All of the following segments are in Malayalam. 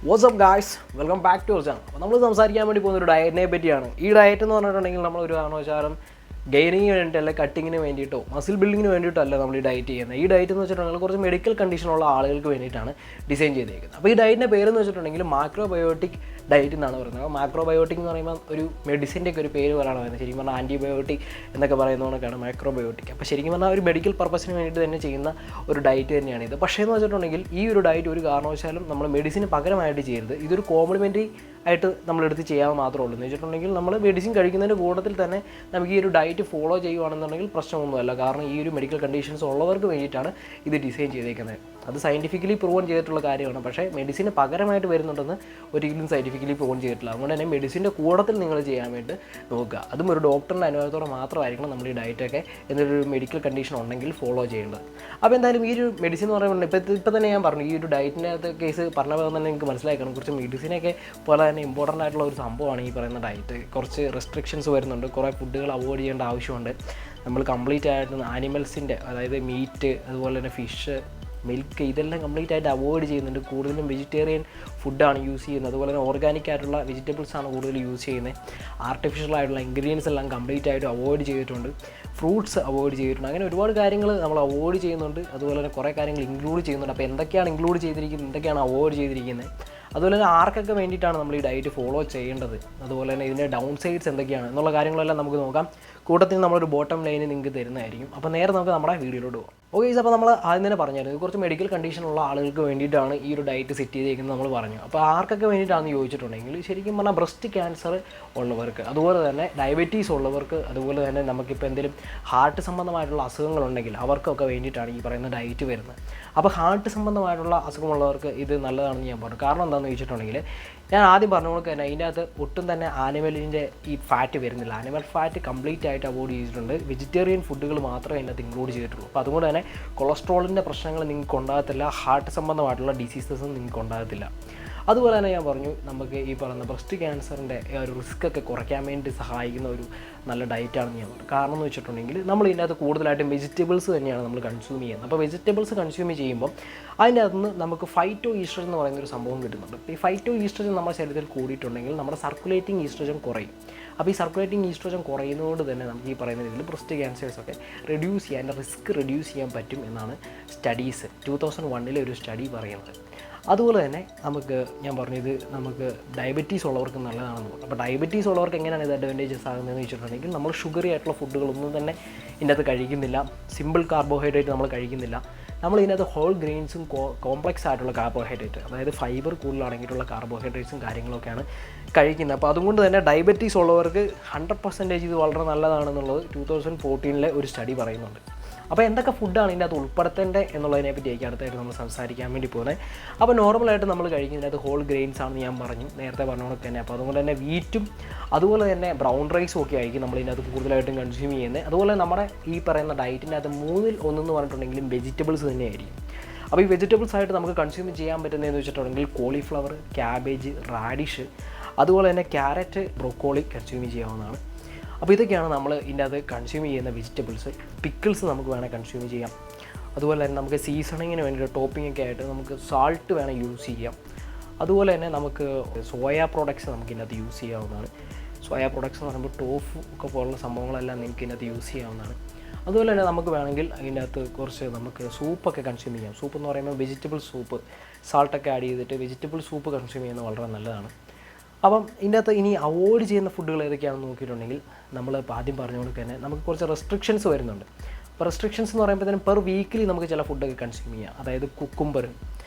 What's up guys? Welcome back to our channel. നമ്മൾ സംസാരിക്കാൻ വേണ്ടി പോകുന്ന ഒരു ഡയറ്റിനെ പറ്റിയാണ്. ഈ ഡയറ്റ് എന്ന് പറഞ്ഞിട്ടുണ്ടെങ്കിൽ നമ്മൾ ഒരു കാരണവശാലും ഗെയിനിങ്ങിന് വേണ്ടിയിട്ടല്ല, കട്ടിങ്ങിന് വേണ്ടിയിട്ടോ മസിൽ ബിൽഡിങ്ങിന് വേണ്ടിയിട്ടല്ല നമ്മൾ ഈ ഡയറ്റ് ചെയ്യുന്നത്. ഈ ഡയറ്റ് എന്ന് വെച്ചിട്ടുണ്ടെങ്കിൽ കുറച്ച് മെഡിക്കൽ കണ്ടീഷനുള്ള ആളുകൾക്ക് വേണ്ടിയിട്ടാണ് ഡിസൈൻ ചെയ്തേക്കുന്നത്. അപ്പോൾ ഈ ഡയറ്റിൻ്റെ പേരെന്ന് വെച്ചിട്ടുണ്ടെങ്കിൽ മാക്രോബയോട്ടിക് ഡയറ്റ് എന്നാണ് പറയുന്നത്. മാക്രോബയോട്ടിക് എന്ന് പറയുമ്പോൾ ഒരു മെഡിസിൻ്റെ ഒക്കെ ഒരു പേര് പോലാണ് പറയുന്നത്. ശരിക്കും പറഞ്ഞാൽ ആൻറ്റിബയോട്ടിക് എന്നൊക്കെ പറയുന്നതൊക്കെയാണ് മാക്രോബയോട്ടിക്. അപ്പോൾ ശരിക്കും പറഞ്ഞാൽ ഒരു മെഡിക്കൽ പർപ്പസിന് വേണ്ടിയിട്ട് തന്നെ ചെയ്യുന്ന ഒരു ഡയറ്റ് തന്നെയാണ് ഇത്. പക്ഷേ എന്ന് വെച്ചിട്ടുണ്ടെങ്കിൽ ഈ ഒരു ഡയറ്റ് ഒരു കാരണവശാലും നമ്മൾ മെഡിസിന് പകരമായിട്ട് ചെയ്യരുത്. ഇതൊരു കോംപ്ലിമെൻ്ററി ആയിട്ട് നമ്മളെടുത്ത് ചെയ്യാൻ മാത്രമേ ഉള്ളൂ. എന്ന് വെച്ചിട്ടുണ്ടെങ്കിൽ നമ്മൾ മെഡിസിൻ കഴിക്കുന്നതിൻ്റെ കൂട്ടത്തിൽ തന്നെ നമുക്ക് ഈ ഒരു ഡയറ്റ് ഫോളോ ചെയ്യുകയാണെന്നുണ്ടെങ്കിൽ പ്രശ്നമൊന്നുമല്ല. കാരണം ഈ ഒരു മെഡിക്കൽ കണ്ടീഷൻസ് ഉള്ളവർക്ക് വേണ്ടിയിട്ടാണ് ഇത് ഡിസൈൻ ചെയ്തേക്കുന്നത്. അത് സയൻറ്റിഫിക്കലി പ്രൂവൺ ചെയ്തിട്ടുള്ള കാര്യമാണ്. പക്ഷേ മെഡിസിന് പകരമായിട്ട് വരുന്നുണ്ടെന്ന് ഒരിക്കലും സയൻറ്റിഫിക്കലി പ്രൂവൺ ചെയ്തിട്ടില്ല. അതുകൊണ്ട് തന്നെ മെഡിസിൻ്റെ കൂട്ടത്തിൽ നിങ്ങൾ ചെയ്യാൻ വേണ്ടി നോക്കുക. അതും ഒരു ഡോക്ടറിൻ്റെ അനുഭവത്തോടെ മാത്രമായിരിക്കണം നമ്മൾ ഈ ഡയറ്റൊക്കെ എന്നൊരു മെഡിക്കൽ കണ്ടീഷൻ ഉണ്ടെങ്കിൽ ഫോളോ ചെയ്യേണ്ടത്. അപ്പോൾ എന്തായാലും ഈ ഒരു മെഡിസിൻ എന്ന് പറയുമ്പോൾ ഇപ്പോൾ തന്നെ ഞാൻ പറഞ്ഞു, ഈ ഒരു ഡയറ്റിൻ്റെ അകത്ത് കേസ് പറഞ്ഞപ്പോൾ തന്നെ നിങ്ങൾക്ക് മനസ്സിലാക്കണം. കുറച്ച് മെഡിസിനൊക്കെ പോലെ തന്നെ ഇമ്പോർട്ടൻ്റ് ആയിട്ടുള്ള ഒരു സംഭവമാണ് ഈ പറയുന്ന ഡയറ്റ്. കുറച്ച് റെസ്ട്രിക്ഷൻസ് വരുന്നുണ്ട്, കുറേ ഫുഡുകൾ അവോയ്ഡ് ചെയ്യേണ്ട ആവശ്യമുണ്ട്. നമ്മൾ കംപ്ലീറ്റ് ആയിട്ട് ആനിമൽസിൻ്റെ, അതായത് മീറ്റ്, അതുപോലെ തന്നെ ഫിഷ്, മിൽക്ക്, ഇതെല്ലാം കംപ്ലീറ്റ് ആയിട്ട് അവോയ്ഡ് ചെയ്യുന്നുണ്ട്. കൂടുതലും വെജിറ്റേറിയൻ ഫുഡാണ് യൂസ് ചെയ്യുന്നത്. അതുപോലെ തന്നെ ഓർഗാനിക് ആയിട്ടുള്ള വെജിറ്റബിൾസാണ് കൂടുതൽ യൂസ് ചെയ്യുന്നത്. ആർട്ടിഫിഷ്യൽ ആയിട്ടുള്ള ഇൻഗ്രീഡിയൻസ് എല്ലാം കംപ്ലീറ്റ് ആയിട്ട് അവോയ്ഡ് ചെയ്തിട്ടുണ്ട്. ഫ്രൂട്ട്സ് അവോയ്ഡ് ചെയ്തിട്ടുണ്ട്. അങ്ങനെ ഒരുപാട് കാര്യങ്ങൾ നമ്മൾ അവോയ്ഡ് ചെയ്യുന്നുണ്ട്. അതുപോലെ തന്നെ കുറേ കാര്യങ്ങൾ ഇൻക്ലൂഡ് ചെയ്യുന്നുണ്ട്. അപ്പോൾ എന്തൊക്കെയാണ് ഇൻക്ലൂഡ് ചെയ്തിരിക്കുന്നത്, എന്തൊക്കെയാണ് അവോയ്ഡ് ചെയ്തിരിക്കുന്നത്, അതുപോലെ തന്നെ ആർക്കൊക്കെ വേണ്ടിയിട്ടാണ് നമ്മൾ ഈ ഡയറ്റ് ഫോളോ ചെയ്യേണ്ടത്, അതുപോലെ തന്നെ ഇതിൻ്റെ ഡൗൺ സൈഡ്സ് എന്തൊക്കെയാണ് എന്നുള്ള കാര്യങ്ങളെല്ലാം നമുക്ക് നോക്കാം. കൂട്ടത്തിൽ നമ്മളൊരു ബോട്ടം ലൈന് നിങ്ങൾക്ക് തരുന്നതായിരിക്കും. അപ്പോൾ നേരെ നമുക്ക് നമ്മുടെ വീഡിയോയിലോട്ട് പോകാം. ഓക്കെ, അപ്പോൾ നമ്മൾ ആദ്യം തന്നെ പറഞ്ഞായിരുന്നു കുറച്ച് മെഡിക്കൽ കണ്ടീഷനുള്ള ആളുകൾക്ക് വേണ്ടിയിട്ടാണ് ഈ ഒരു ഡയറ്റ് സെറ്റ് ചെയ്തേക്കുന്നത് നമ്മൾ പറഞ്ഞു. അപ്പോൾ ആർക്കൊക്കെ വേണ്ടിയിട്ടാണെന്ന് ചോദിച്ചിട്ടുണ്ടെങ്കിൽ ശരിക്കും പറഞ്ഞാൽ ബ്രസ്റ്റ് ക്യാൻസർ ഉള്ളവർക്ക്, അതുപോലെ തന്നെ ഡയബറ്റീസ് ഉള്ളവർക്ക്, അതുപോലെ തന്നെ നമുക്കിപ്പോൾ എന്തെങ്കിലും ഹാർട്ട് സംബന്ധമായിട്ടുള്ള അസുഖങ്ങളുണ്ടെങ്കിൽ അവർക്കൊക്കെ വേണ്ടിയിട്ടാണ് ഈ പറയുന്ന ഡയറ്റ് വരുന്നത്. അപ്പോൾ ഹാർട്ട് സംബന്ധമായിട്ടുള്ള അസുഖമുള്ളവർക്ക് ഇത് നല്ലതാണെന്ന് ഞാൻ പറഞ്ഞു. കാരണം എന്താണെന്ന് ചോദിച്ചിട്ടുണ്ടെങ്കിൽ ഞാൻ ആദ്യം പറഞ്ഞുകൊണ്ട് തന്നെ ഇതിൻ്റെ അകത്ത് ഒട്ടും തന്നെ ആനിമലിൻ്റെ ഈ ഫാറ്റ് വരുന്നില്ല. ആനിമൽ ഫാറ്റ് കംപ്ലീറ്റ് ആയിട്ട് അവോയ്ഡ് ചെയ്തിട്ടുണ്ട്. വെജിറ്റേറിയൻ ഫുഡുകൾ മാത്രമേ അതിനകത്ത് ഇൻക്ലൂഡ് ചെയ്തിട്ടുള്ളൂ. അപ്പോൾ അതുകൊണ്ട് തന്നെ കൊളസ്ട്രോളിൻ്റെ പ്രശ്നങ്ങൾ നിങ്ങൾക്ക് ഉണ്ടാകത്തില്ല, ഹാർട്ട് സംബന്ധമായിട്ടുള്ള ഡിസീസസും നിങ്ങൾക്ക് ഉണ്ടാകത്തില്ല. അതുപോലെ തന്നെ ഞാൻ പറഞ്ഞു, നമുക്ക് ഈ പറയുന്ന ബ്രസ്റ്റ് ക്യാൻസറിൻ്റെ ഒരു റിസ്ക് ഒക്കെ കുറയ്ക്കാൻ വേണ്ടി സഹായിക്കുന്ന ഒരു നല്ല ഡയറ്റാണെന്ന് ഞാൻ പറഞ്ഞു. കാരണം എന്ന് വെച്ചിട്ടുണ്ടെങ്കിൽ നമ്മൾ ഇതിനകത്ത് കൂടുതലായിട്ടും വെജിറ്റബിൾസ് തന്നെയാണ് നമ്മൾ കൺസ്യൂം ചെയ്യുന്നത്. അപ്പോൾ വെജിറ്റബിൾസ് കൺസ്യൂം ചെയ്യുമ്പോൾ അതിൻ്റെ അകത്ത് നിന്ന് നമുക്ക് ഫൈറ്റോ ഈസ്ട്രജൻ എന്ന് പറയുന്ന ഒരു സംഭവം കിട്ടുന്നുണ്ട്. ഈ ഫൈറ്റോ ഈസ്ട്രജൻ നമ്മുടെ ശരീരത്തിൽ കൂടിയിട്ടുണ്ടെങ്കിൽ നമ്മുടെ സർക്കുലേറ്റിംഗ് ഈസ്ട്രജൻ കുറയും. അപ്പോൾ ഈ സർക്കുലേറ്റിംഗ് ഈസ്ട്രജൻ കുറയുന്നതുകൊണ്ട് തന്നെ നമുക്ക് ഈ പറയുന്ന രീതിയിൽ ബ്രസ്റ്റ് ക്യാൻസേഴ്സൊക്കെ റിഡ്യൂസ് ചെയ്യാൻ, റിസ്ക് റിഡ്യൂസ് ചെയ്യാൻ പറ്റും എന്നാണ് സ്റ്റഡീസ് 2001 ഒരു സ്റ്റഡി പറയുന്നത്. അതുപോലെ തന്നെ നമുക്ക് ഞാൻ പറഞ്ഞത് നമുക്ക് ഡയബറ്റീസ് ഉള്ളവർക്ക് നല്ലതാണെന്ന് പറഞ്ഞു. അപ്പോൾ ഡയബറ്റീസ് ഉള്ളവർക്ക് എങ്ങനെയാണ് ഇത് അഡ്വാൻറ്റേജസ് ആകുന്നതെന്ന് വെച്ചിട്ടുണ്ടെങ്കിൽ നമ്മൾ ഷുഗറി ആയിട്ടുള്ള ഫുഡുകളൊന്നും തന്നെ ഇതിൻ്റെ അകത്ത് കഴിക്കുന്നില്ല. സിമ്പിൾ കാർബോഹൈഡ്രേറ്റ് നമ്മൾ കഴിക്കുന്നില്ല. നമ്മൾ ഇതിനകത്ത് ഹോൾ ഗ്രെയിൻസും കോംപ്ലക്സ് ആയിട്ടുള്ള കാർബോഹൈഡ്രേറ്റ്, അതായത് ഫൈബർ കൂടുതൽ അടങ്ങിയിട്ടുള്ള കാർബോഹൈഡ്രേറ്റ്സും കാര്യങ്ങളൊക്കെയാണ് കഴിക്കുന്നത്. അപ്പോൾ അതുകൊണ്ട് തന്നെ ഡയബറ്റീസ് ഉള്ളവർക്ക് 100% ഇത് വളരെ നല്ലതാണെന്നുള്ളത് 2014 ഒരു സ്റ്റഡി പറയുന്നുണ്ട്. അപ്പോൾ എന്തൊക്കെ ഫുഡാണ് ഇതിൻ്റെ അകത്ത് ഉൾപ്പെടുത്തേണ്ടത് എന്നുള്ളതിനെ പറ്റിയായിരിക്കും അടുത്തായിട്ട് നമ്മൾ സംസാരിക്കാൻ വേണ്ടി പോകുന്നത്. അപ്പോൾ നോർമലായിട്ട് നമ്മൾ കഴിക്കുന്നതിനകത്ത് ഹോൾ ഗ്രെയിൻസ് ആണെന്ന് ഞാൻ പറഞ്ഞു, നേരത്തെ പറഞ്ഞതുകൊണ്ട് തന്നെ. അപ്പോൾ അതുകൊണ്ട് തന്നെ വീറ്റും അതുപോലെ തന്നെ ബ്രൗൺ റൈസും ഒക്കെ ആയിരിക്കും നമ്മൾ ഇതിനകത്ത് കൂടുതലായിട്ടും കൺസ്യൂം ചെയ്യുന്നത്. അതുപോലെ നമ്മുടെ ഈ പറയുന്ന ഡയറ്റിനകത്ത് 3-1 എന്ന് പറഞ്ഞിട്ടുണ്ടെങ്കിലും വെജിറ്റബിൾസ് തന്നെയായിരിക്കും. അപ്പോൾ ഈ വെജിറ്റബിൾസ് ആയിട്ട് നമുക്ക് കൺസ്യൂം ചെയ്യാൻ പറ്റുന്നതെന്ന് വെച്ചിട്ടുണ്ടെങ്കിൽ കോളിഫ്ലവർ, ക്യാബേജ്, റാഡിഷ്, അതുപോലെ തന്നെ ക്യാരറ്റ്, ബ്രോക്കോളി കൺസ്യൂം ചെയ്യാവുന്നതാണ്. അപ്പോൾ ഇതൊക്കെയാണ് നമ്മൾ ഇതിൻ്റെ അത് കൺസ്യൂം ചെയ്യുന്ന വെജിറ്റബിൾസ്. പിക്കിൾസ് നമുക്ക് വേണമെങ്കിൽ കൺസ്യൂം ചെയ്യാം. അതുപോലെ തന്നെ നമുക്ക് സീസണിങ്ങിന് വേണ്ടിയിട്ട് ടോപ്പിംഗ് ഒക്കെ ആയിട്ട് നമുക്ക് സാൾട്ട് വേണം യൂസ് ചെയ്യാം. അതുപോലെ തന്നെ നമുക്ക് സോയാ പ്രോഡക്ട്സ് നമുക്ക് ഇതിനകത്ത് യൂസ് ചെയ്യാവുന്നതാണ്. സോയാ പ്രോഡക്ട്സ് എന്ന് പറയുമ്പോൾ ടോഫു ഒക്കെ പോലുള്ള സംഭവങ്ങളെല്ലാം നിങ്ങൾക്ക് ഇതിനകത്ത് യൂസ് ചെയ്യാവുന്നതാണ്. അതുപോലെ തന്നെ നമുക്ക് വേണമെങ്കിൽ അതിൻ്റെ അകത്ത് കുറച്ച് നമുക്ക് സൂപ്പൊക്കെ കൺസ്യൂം ചെയ്യാം. സൂപ്പ് എന്ന് പറയുമ്പോൾ വെജിറ്റബിൾ സൂപ്പ്, സാൾട്ടൊക്കെ ആഡ് ചെയ്തിട്ട് വെജിറ്റബിൾ സൂപ്പ് കൺസ്യൂം ചെയ്യുന്നത് വളരെ നല്ലതാണ്. അപ്പം ഇതിൻ്റെ അകത്ത് ഇനി അവോയ്ഡ് ചെയ്യുന്ന ഫുഡുകൾ ഏതൊക്കെയാണെന്ന് നോക്കിയിട്ടുണ്ടെങ്കിൽ നമ്മൾ ആദ്യം പറഞ്ഞുകൊണ്ട് തന്നെ നമുക്ക് കുറച്ച് റെസ്ട്രിക്ഷൻസ് വരുന്നുണ്ട്. അപ്പോൾ റെസ്ട്രിക്ഷൻസ് എന്ന് പറയുമ്പോഴത്തേനും പെർ വീക്കിലി നമുക്ക് ചില ഫുഡൊക്കെ കൺസ്യൂം ചെയ്യാം. അതായത് കുക്കുംബർ,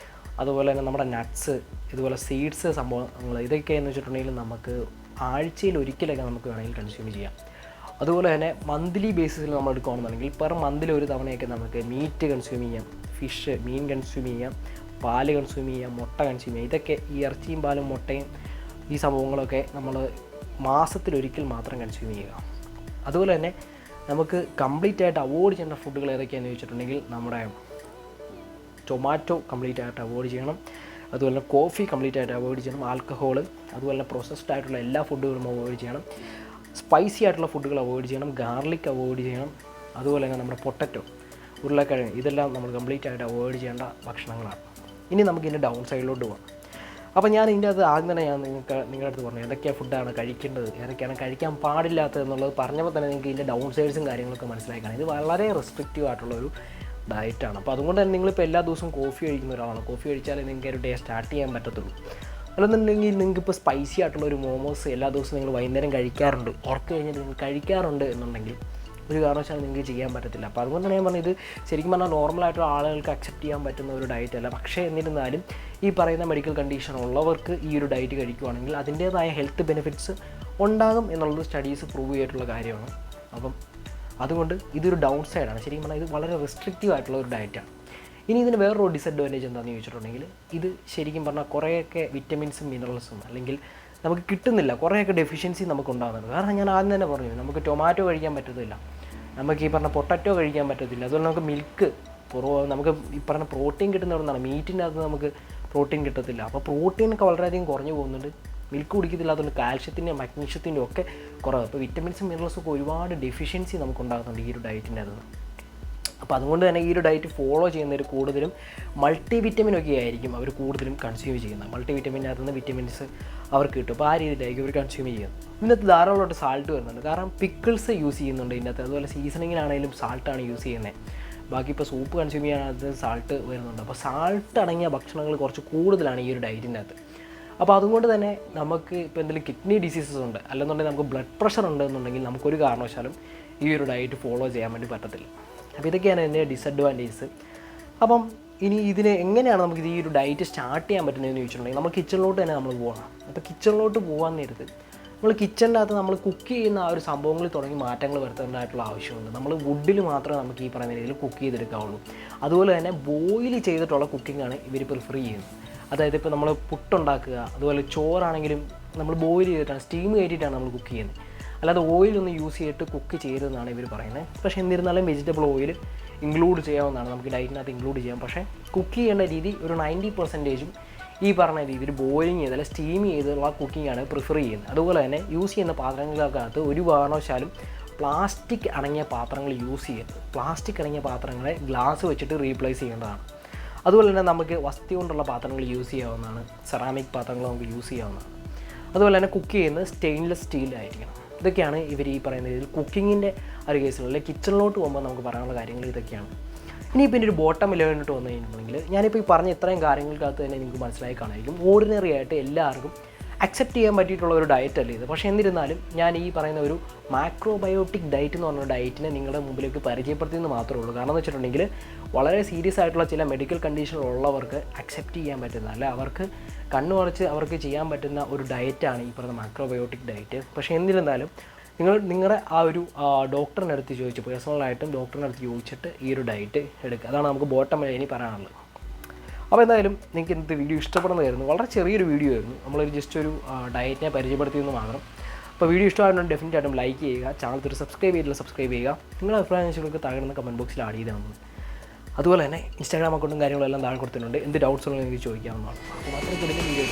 അതുപോലെ തന്നെ നമ്മുടെ നട്ട്സ്, ഇതുപോലെ സീഡ്സ് സംഭവങ്ങൾ, ഇതൊക്കെയെന്ന് വെച്ചിട്ടുണ്ടെങ്കിൽ നമുക്ക് ആഴ്ചയിൽ ഒരിക്കലൊക്കെ നമുക്ക് വേണമെങ്കിൽ കൺസ്യൂം ചെയ്യാം. അതുപോലെ തന്നെ മന്ത്ലി ബേസിസിൽ നമ്മൾ എടുക്കുകയാണെന്നുണ്ടെങ്കിൽ പെർ മന്തിൽ ഒരു തവണയൊക്കെ നമുക്ക് മീറ്റ് കൺസ്യൂം ചെയ്യാം, ഫിഷ്, മീൻ കൺസ്യൂം ചെയ്യാം, പാല് കൺസ്യൂം ചെയ്യാം, മുട്ട കൺസ്യൂം ചെയ്യാം. ഇതൊക്കെ ഈ ഇറച്ചിയും പാലും മുട്ടയും ഈ സംഭവങ്ങളൊക്കെ നമ്മൾ മാസത്തിലൊരിക്കൽ മാത്രം കൺസ്യൂം ചെയ്യുക. അതുപോലെ തന്നെ നമുക്ക് കംപ്ലീറ്റ് ആയിട്ട് അവോയ്ഡ് ചെയ്യേണ്ട ഫുഡുകൾ ഏതൊക്കെയാണെന്ന് ചോദിച്ചിട്ടുണ്ടെങ്കിൽ നമ്മുടെ ടൊമാറ്റോ കംപ്ലീറ്റ് ആയിട്ട് അവോയ്ഡ് ചെയ്യണം. അതുപോലെ തന്നെ കോഫി കംപ്ലീറ്റ് ആയിട്ട് അവോയ്ഡ് ചെയ്യണം. ആൽക്കഹോൾ, അതുപോലെ തന്നെ പ്രോസസ്ഡ് ആയിട്ടുള്ള എല്ലാ ഫുഡുകളും അവോയ്ഡ് ചെയ്യണം. സ്പൈസി ആയിട്ടുള്ള ഫുഡുകൾ അവോയ്ഡ് ചെയ്യണം. ഗാർലിക് അവോയ്ഡ് ചെയ്യണം. അതുപോലെ തന്നെ നമ്മുടെ പൊട്ടറ്റോ, ഉരുളക്കിഴങ്ങ്, ഇതെല്ലാം നമ്മൾ കംപ്ലീറ്റ് ആയിട്ട് അവോയ്ഡ് ചെയ്യേണ്ട ഭക്ഷണങ്ങളാണ്. ഇനി നമുക്കിതിൻ്റെ ഡൗൺ സൈഡിലോട്ട് പോകാം. അപ്പോൾ ഞാൻ ഇതിൻ്റെ അത് ആദ്യം തന്നെ ഞാൻ നിങ്ങളുടെ അടുത്ത് പറഞ്ഞു ഏതൊക്കെയാണ് ഫുഡാണ് കഴിക്കേണ്ടത്, ഏതൊക്കെയാണ് കഴിക്കാൻ പാടില്ലാത്തത് എന്നുള്ളത് പറഞ്ഞപ്പോൾ തന്നെ നിങ്ങൾക്ക് ഇതിൻ്റെ ഡൗൺ സൈഡ്സും കാര്യങ്ങളൊക്കെ മനസ്സിലാക്കണം. ഇത് വളരെ റെസ്ട്രിക്റ്റീവ് ആയിട്ടുള്ളൊരു ഡയറ്റാണ്. അപ്പോൾ അതുകൊണ്ട് തന്നെ നിങ്ങളിപ്പോൾ എല്ലാ ദിവസവും കോഫി കഴിക്കുന്ന ഒരാളാണ്. കോഫി കഴിച്ചാലേ നിങ്ങൾക്ക് ഒരു ഡേ സ്റ്റാർട്ട് ചെയ്യാൻ പറ്റത്തുള്ളൂ. അല്ലെന്നുണ്ടെങ്കിൽ നിങ്ങൾക്കിപ്പോൾ സ്പൈസി ആയിട്ടുള്ള ഒരു മോമോസ് എല്ലാ ദിവസവും നിങ്ങൾ വൈകുന്നേരം കഴിക്കാറുണ്ട്, ഉറക്കം കഴിഞ്ഞിട്ട് നിങ്ങൾ കഴിക്കാറുണ്ട് എന്നുണ്ടെങ്കിൽ ഒരു കാരണവശാലും നിങ്ങൾക്ക് ചെയ്യാൻ പറ്റത്തില്ല. അപ്പോൾ അതുകൊണ്ട് തന്നെ ഞാൻ പറഞ്ഞത് ശരിക്കും പറഞ്ഞാൽ നോർമലായിട്ടുള്ള ആളുകൾക്ക് അക്സെപ്റ്റ് ചെയ്യാൻ പറ്റുന്ന ഒരു ഡയറ്റ് അല്ല. പക്ഷേ എന്നിരുന്നാലും ഈ പറയുന്ന മെഡിക്കൽ കണ്ടീഷൻ ഉള്ളവർക്ക് ഈ ഒരു ഡയറ്റ് കഴിക്കുകയാണെങ്കിൽ അതിൻ്റേതായ ഹെൽത്ത് ബെനിഫിറ്റ്സ് ഉണ്ടാകും എന്നുള്ളത് സ്റ്റഡീസ് പ്രൂവ് ചെയ്തിട്ടുള്ള കാര്യമാണ്. അപ്പം അതുകൊണ്ട് ഇതൊരു ഡൗൺ സൈഡാണ്. ശരിക്കും പറഞ്ഞാൽ ഇത് വളരെ റെസ്ട്രിക്റ്റീവ് ആയിട്ടുള്ള ഒരു ഡയറ്റാണ്. ഇനി ഇതിന് വേറൊരു ഡിസഡ്വാൻറ്റേജ് എന്താണെന്ന് ചോദിച്ചിട്ടുണ്ടെങ്കിൽ ഇത് ശരിക്കും പറഞ്ഞാൽ കുറേയൊക്കെ വിറ്റമിൻസും മിനറൽസും അല്ലെങ്കിൽ നമുക്ക് കിട്ടുന്നില്ല, കുറേയൊക്കെ ഡെഫിഷ്യൻസി നമുക്ക് ഉണ്ടാകുന്നുണ്ട്. കാരണം ഞാൻ ആദ്യം തന്നെ പറഞ്ഞു നമുക്ക് ടൊമാറ്റോ കഴിക്കാൻ പറ്റത്തില്ല, നമുക്ക് ഈ പറഞ്ഞ പൊട്ടറ്റോ കഴിക്കാൻ പറ്റത്തില്ല, അതുപോലെ നമുക്ക് മിൽക്ക് നമുക്ക് ഈ പറഞ്ഞ പ്രോട്ടീൻ കിട്ടുന്നതാണ്, മീറ്റിൻ്റെ അകത്ത് നമുക്ക് പ്രോട്ടീൻ കിട്ടത്തില്ല. അപ്പോൾ പ്രോട്ടീനൊക്കെ വളരെയധികം കുറഞ്ഞു പോകുന്നുണ്ട്. മിൽക്ക് കുടിക്കത്തില്ല, അതുകൊണ്ട് കാൽഷ്യത്തിൻ്റെയും മഗ്നീഷ്യത്തിൻ്റെ ഒക്കെ കുറവ്. അപ്പോൾ വിറ്റമിൻസും മിനറൽസും ഒക്കെ ഒരുപാട് ഡെഫിഷ്യൻസി നമുക്ക് ഉണ്ടാകുന്നുണ്ട് ഈ ഒരു ഡയറ്റിൻ്റെ അകത്ത്. അപ്പോൾ അതുകൊണ്ട് തന്നെ ഈ ഒരു ഡയറ്റ് ഫോളോ ചെയ്യുന്നവർ കൂടുതലും മൾട്ടി വിറ്റമിനൊക്കെ ആയിരിക്കും അവർ കൂടുതലും കൺസ്യൂം ചെയ്യുന്നത്. മൾട്ടി വിറ്റമിൻ്റെ അകത്തുനിന്ന് വിറ്റമിൻസ് അവർക്ക് കിട്ടും. അപ്പോൾ ആ രീതിയിലായിരിക്കും അവർ കൺസ്യൂം ചെയ്യുന്നത്. ഇതിനകത്ത് ധാരാളമായിട്ട് സാൾട്ട് വരുന്നുണ്ട്, കാരണം പിക്കിൾസ് യൂസ് ചെയ്യുന്നുണ്ട് ഇതിനകത്ത്. അതുപോലെ സീസണിങ്ങിനാണെങ്കിലും സാൾട്ടാണ് യൂസ് ചെയ്യുന്നത്. ബാക്കി ഇപ്പോൾ സൂപ്പ് കൺസ്യൂം ചെയ്യാനകത്ത് സാൾട്ട് വരുന്നുണ്ട്. അപ്പോൾ സാൾട്ട് അടങ്ങിയ ഭക്ഷണങ്ങൾ കുറച്ച് കൂടുതലാണ് ഈ ഒരു ഡയറ്റിൻ്റെ അകത്ത്. അപ്പോൾ അതുകൊണ്ട് തന്നെ നമുക്ക് ഇപ്പോൾ എന്തെങ്കിലും കിഡ്നി ഡിസീസസ് ഉണ്ട്, അല്ലെന്നുണ്ടെങ്കിൽ നമുക്ക് ബ്ലഡ് പ്രഷർ ഉണ്ടെന്നുണ്ടെങ്കിൽ നമുക്കൊരു കാരണവശാലും ഈ ഒരു ഡയറ്റ് ഫോളോ ചെയ്യാൻ വേണ്ടി പറ്റത്തില്ല. അപ്പോൾ ഇതൊക്കെയാണ് എൻ്റെ ഡിസഡ്വാൻറ്റേജസ്. അപ്പം ഇനി ഇതിന് എങ്ങനെയാണ് നമുക്ക് ഈ ഒരു ഡയറ്റ് സ്റ്റാർട്ട് ചെയ്യാൻ പറ്റുന്നതെന്ന് ചോദിച്ചിട്ടുണ്ടെങ്കിൽ നമ്മൾ കിച്ചണിലോട്ട് തന്നെ നമ്മൾ പോകണം. അപ്പോൾ കിച്ചണിലോട്ട് പോകാൻ നേരത്ത് നമ്മൾ കിച്ചണിൻ്റെ അകത്ത് നമ്മൾ കുക്ക് ചെയ്യുന്ന ആ ഒരു സംഭവങ്ങളിൽ തുടങ്ങി മാറ്റങ്ങൾ വരുത്തേണ്ടതായിട്ടുള്ള ആവശ്യമുണ്ട്. നമ്മൾ വുഡിൽ മാത്രമേ നമുക്ക് ഈ പറയുന്ന രീതിയിൽ കുക്ക് ചെയ്തെടുക്കാവുള്ളൂ. അതുപോലെ തന്നെ ബോയിൽ ചെയ്തിട്ടുള്ള കുക്കിങ്ങാണ് ഇവർ പ്രിഫർ ചെയ്യുന്നത്. അതായത് ഇപ്പോൾ നമ്മൾ പുട്ടുണ്ടാക്കുക, അതുപോലെ ചോറാണെങ്കിലും നമ്മൾ ബോയിൽ ചെയ്തിട്ടാണ്, സ്റ്റീം കയറ്റിയിട്ടാണ് നമ്മൾ കുക്ക് ചെയ്യുന്നത്. അല്ലാതെ ഓയിലൊന്നും യൂസ് ചെയ്തിട്ട് കുക്ക് ചെയ്തതെന്നാണ് ഇവർ പറയുന്നത്. പക്ഷേ എന്നിരുന്നാലും വെജിറ്റബിൾ ഓയിൽ ഇൻക്ലൂഡ് ചെയ്യാവുന്നതാണ്, നമുക്ക് ഡയറ്റിനകത്ത് ഇൻക്ലൂഡ് ചെയ്യാം. പക്ഷേ കുക്ക് ചെയ്യേണ്ട രീതി ഒരു 90% ഈ പറഞ്ഞ രീതിയിൽ ബോയിലിംഗ് ചെയ്തല്ല സ്റ്റീം ചെയ്തുള്ള കുക്കിങ്ങാണ് പ്രിഫർ ചെയ്യുന്നത്. അതുപോലെ തന്നെ യൂസ് ചെയ്യുന്ന പാത്രങ്ങൾക്കകത്ത് ഒരു കാരണവശാലും പ്ലാസ്റ്റിക് അടങ്ങിയ പാത്രങ്ങൾ യൂസ് ചെയ്യരുത്. പ്ലാസ്റ്റിക് അടങ്ങിയ പാത്രങ്ങളെ ഗ്ലാസ് വെച്ചിട്ട് റീപ്ലേസ് ചെയ്യേണ്ടതാണ്. അതുപോലെ തന്നെ നമുക്ക് വസ്തി കൊണ്ടുള്ള പാത്രങ്ങൾ യൂസ് ചെയ്യാവുന്നതാണ്, സെറാമിക് പാത്രങ്ങൾ നമുക്ക് യൂസ് ചെയ്യാവുന്നതാണ്. അതുപോലെ തന്നെ കുക്ക് ചെയ്യുന്നത് സ്റ്റെയിൻലെസ് സ്റ്റീലായിരിക്കണം. ഇതൊക്കെയാണ് ഇവർ ഈ പറയുന്ന രീതിയിൽ കുക്കിങ്ങിൻ്റെ ഒരു കേസിലുള്ള കിച്ചണിലോട്ട് പോകുമ്പോൾ നമുക്ക് പറയാനുള്ള കാര്യങ്ങൾ ഇതൊക്കെയാണ്. ഇനിയിപ്പോൾ ഇതിൻ്റെ ഒരു ബോട്ടം ലെവലിലോട്ട് വന്നു കഴിഞ്ഞിട്ടുണ്ടെങ്കിൽ ഞാനിപ്പോൾ ഈ പറഞ്ഞ ഇത്രയും കാര്യങ്ങൾക്കകത്ത് തന്നെ നിങ്ങൾക്ക് മനസ്സിലായി കാണായിരിക്കും ഓർഡിനറി ആയിട്ട് എല്ലാവർക്കും അക്സെപ്റ്റ് ചെയ്യാൻ പറ്റിയിട്ടുള്ള ഒരു ഡയറ്റ് അല്ല ഇത്. പക്ഷേ എന്നിരുന്നാലും ഞാൻ ഈ പറയുന്ന ഒരു മാക്രോബയോട്ടിക് ഡയറ്റ് എന്ന് പറഞ്ഞ ഡയറ്റിനെ നിങ്ങളുടെ മുമ്പിലേക്ക് പരിചയപ്പെടുത്തിയെന്ന് മാത്രമേ ഉള്ളൂ. കാരണം എന്ന് വെച്ചിട്ടുണ്ടെങ്കിൽ വളരെ സീരിയസ് ആയിട്ടുള്ള ചില മെഡിക്കൽ കണ്ടീഷനുള്ളവർക്ക് അക്സെപ്റ്റ് ചെയ്യാൻ പറ്റുന്ന, അല്ല അവർക്ക് കണ്ണുമടച്ച് അവർക്ക് ചെയ്യാൻ പറ്റുന്ന ഒരു ഡയറ്റാണ് ഈ പറയുന്ന മാക്രോബയോട്ടിക് ഡയറ്റ്. പക്ഷേ എന്നിരുന്നാലും നിങ്ങളുടെ ആ ഒരു ഡോക്ടറിൻ്റെ അടുത്ത് ചോദിച്ച്, പേഴ്സണലായിട്ടും ഡോക്ടറിൻ്റെ അടുത്ത് ചോദിച്ചിട്ട് ഈ ഒരു ഡയറ്റ് എടുക്കുക. അതാണ് നമുക്ക് ബോട്ടം ഇനി പറയാനുള്ളത്. അപ്പോൾ എന്തായാലും നിങ്ങൾക്ക് ഇന്നത്തെ വീഡിയോ ഇഷ്ടപ്പെടുന്നതായിരുന്നു. വളരെ ചെറിയൊരു വീഡിയോ ആയിരുന്നു, നമ്മളൊരു ജസ്റ്റ് ഒരു ഡയറ്റിനെ പരിചയപ്പെടുത്തിയെന്ന് മാത്രം. അപ്പോൾ വീഡിയോ ഇഷ്ടമായിട്ടുണ്ടെങ്കിൽ ഡെഫിനറ്റ് ആയിട്ടും ലൈക്ക് ചെയ്യുക, ചാനൽ സബ്സ്ക്രൈബ് ചെയ്തില്ല സബ്സ്ക്രൈബ് ചെയ്യുക. നിങ്ങളുടെ അഭിപ്രായങ്ങൾക്ക് താഴെ കമൻറ്റ് ബോക്സിൽ ആഡ് ചെയ്താൽ മതി. അതുപോലെ തന്നെ ഇൻസ്റ്റാഗ്രാം അക്കൗണ്ടും കാര്യങ്ങളെല്ലാം താഴെ കൊടുത്തിട്ടുണ്ട്. എന്ത് ഡൗട്ട്സ് ഉണ്ടെങ്കിൽ എനിക്ക് ചോദിക്കാവുന്നതാണ്. അപ്പോൾ അത്രയ്ക്ക് വീഡിയോ